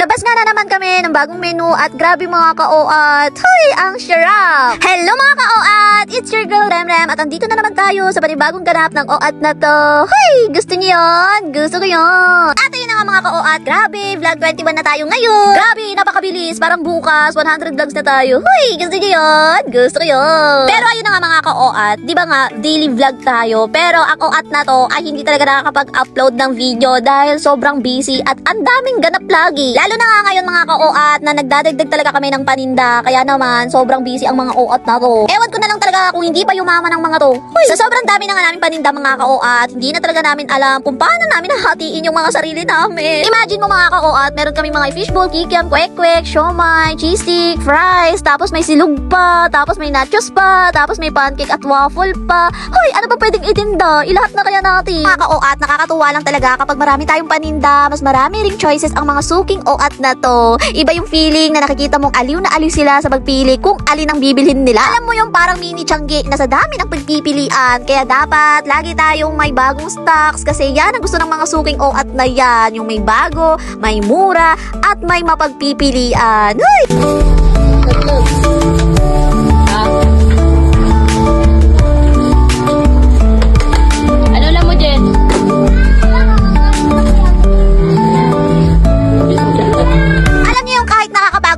Naglabas nga na naman kami ng bagong menu at grabe mga ka-OAT. Hoy, ang sarap! Hello mga ka-OAT! It's your girl Remrem at andito na naman tayo sa panibagong ganap ng OAT na to. Hoy, gusto niyo yun? Gusto ko yun! At yun na nga mga ka-OAT, grabe, vlog 21 na tayo ngayon. Grabe, napakabilis, parang bukas 100 vlogs na tayo. Hoy, gusto niyo yun? Gusto ko yun! Pero ayun na nga mga ka-OAT, di ba nga, daily vlog tayo, pero ang OAT na to ay hindi talaga nakakapag-upload ng video dahil sobrang busy at ang daming ganap lagi. Lalo na nga ngayon mga ka-OAT na nagdadagdag talaga kami ng paninda, kaya naman sobrang busy ang mga OAT na to. Ewan ko na lang talaga kung hindi pa yumaman ang mga to. Hoy, sa sobrang dami na nga namin paninda mga ka-OAT, hindi na talaga namin alam kung paano namin hahatiin yung mga sarili namin. Imagine mo mga ka-OAT, meron kami mga fishball, kikiam, kwek-kwek, siomai, cheese stick, fries, tapos may silog pa, tapos may nachos pa, tapos may pancake at waffle pa. Hoy, ano ba pwedeng itinda? Ilahat na kaya natin. Mga ka-OAT, nakakatuwa lang talaga kapag marami tayong paninda, mas marami ring choices ang mga suking OAT na to. Iba yung feeling na nakikita mong aliw na aliw sila sa pagpili kung alin ang bibilhin nila. Alam mo yung parang mini tiyanggi na sa dami ng pagpipilian. Kaya dapat lagi tayong may bagong stocks kasi yan ang gusto ng mga suking OAT na yan. Yung may bago, may mura, at may mapagpipilian. Hoy! Ano lang mo, Jen?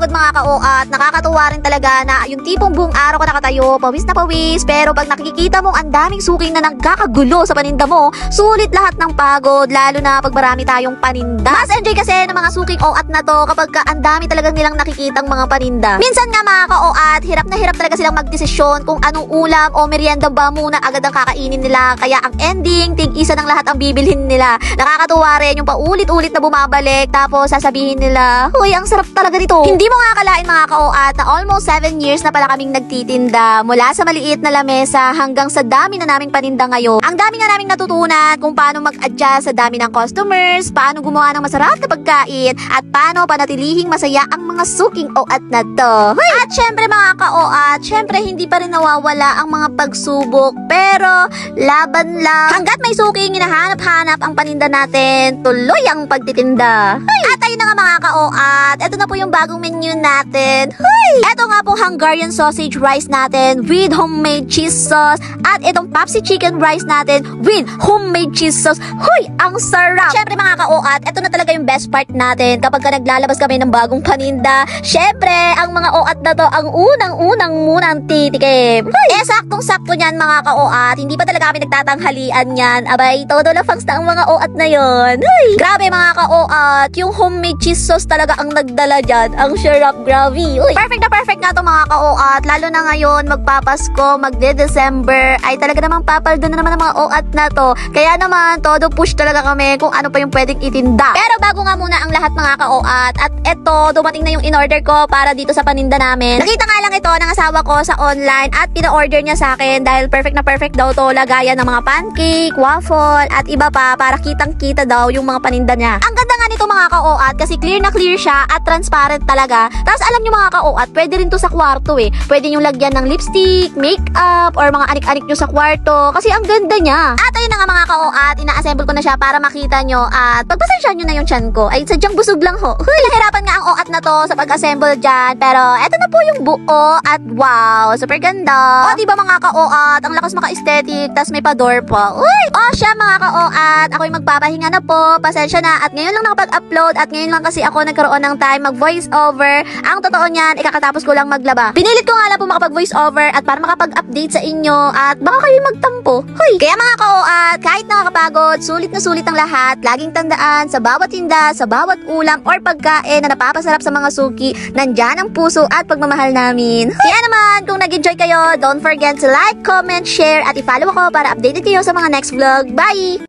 Mga ka-OAT, nakakatuwa rin talaga na yung tipong buong araw ka nakatayo, pawis na pawis, pero pag nakikita mong ang daming suking na nagkakagulo sa paninda mo, sulit lahat ng pagod, lalo na pag marami tayong paninda. Mas enjoy kasi ng mga suking OAT na to kapag ang dami talagang nilang nakikitang mga paninda. Minsan nga mga ka-OAT, hirap na hirap talaga silang magdesisyon kung anong ulam o merienda ba muna agad ang kakainin nila, kaya ang ending, tig-isa ng lahat ang bibilhin nila. Nakakatuwa rin yung paulit-ulit na bumabalik, tapos sasabihin nila, "Hoy, ang sarap talaga nito." Hindi mo nga akalain mga ka-OAT na almost 7 years na pala kaming nagtitinda. Mula sa maliit na lamesa hanggang sa dami na naming paninda ngayon. Ang dami nga naming natutunan kung paano mag-adjust sa dami ng customers, paano gumawa ng masarap na pagkain, at paano panatilihing masaya ang mga suking OAT na to. Hoy! At syempre mga ka-OAT, syempre hindi pa rin nawawala ang mga pagsubok, pero laban lang. Hanggat may suking hinahanap-hanap ang paninda natin, tuloy ang pagtitinda. Hoy! At ayun na nga mga ka-OAT, eto na po yung bagong menu natin. Hoy! Eto nga po Hungarian sausage rice natin with homemade cheese sauce at itong Papsi chicken rice natin with homemade cheese sauce. Hoy! Ang sarap! Syempre mga ka-OAT, eto na talaga yung best part natin kapag naglalabas kami ng bagong paninda. Syempre, ang mga OAT na to ang unang titikim. Hoy! Saktong-sakto niyan mga ka-OAT, hindi pa talaga kami nagtatanghalian yan. Abay, todo la fangs na ang mga OAT na yon. Hoy! Grabe mga ka-OAT, yung homemade cheese sauce talaga ang nagdala dyan. Ang sarap, grabe. Uy, perfect na perfect nga to mga ka-OAT. Lalo na ngayon, magpapasko, magde-December, ay talaga namang papaldo na naman ang mga OAT na to. Kaya naman, todo push talaga kami kung ano pa yung pwedeng itinda. Pero bago nga muna ang lahat mga ka-OAT, at eto, dumating na yung in-order ko para dito sa paninda namin. Nakita nga lang ito ng asawa ko sa online at pina-order niya sa akin dahil perfect na perfect daw to, lagayan ng mga pancake, waffle, at iba pa para kitang-kita daw yung mga paninda niya. Ang ganda nga nito mga ka-OAT kasi clear na clear siya at transparent talaga. Tapos alam nyo mga ka-OAT, pwede rin to sa kwarto eh. Pwede nyo lagyan ng lipstick, makeup, or mga anik-anik nyo sa kwarto. Kasi ang ganda niya. At ayun na nga mga ka-OAT, ina-assemble ko na siya para makita nyo. At pagpasensyahan nyo na yung tiyan ko, ay sadyang busog lang ho. Huy, nahirapan nga ang OAT na to sa pag-assemble dyan. Pero eto na po yung buo. At wow, super ganda. O diba mga ka-OAT, ang lakas maka-aesthetic, tas may pa-door pa. Uy! O siya mga ka-OAT, ako'y magpapahinga na po. Pasensya na. At ngayon lang nakapag-upload. At ngayon lang kasi ako nagkaroon ng time mag-voice over. Ang totoo niyan, ikakatapos ko lang maglaba. Pinilit ko nga lang po makapag-voice over at para makapag-update sa inyo at baka kayo magtampo. Hoy! Kaya mga ka-OAT, kahit nakakapagod, sulit na sulit ang lahat. Laging tandaan, sa bawat tinda, sa bawat ulam or pagkain na napapasarap sa mga suki, nandyan ang puso at pagmamahal namin. Hoy! Kaya naman, kung nag-enjoy kayo, don't forget to like, comment, share, at i-follow ako para updated kayo sa mga next vlog. Bye!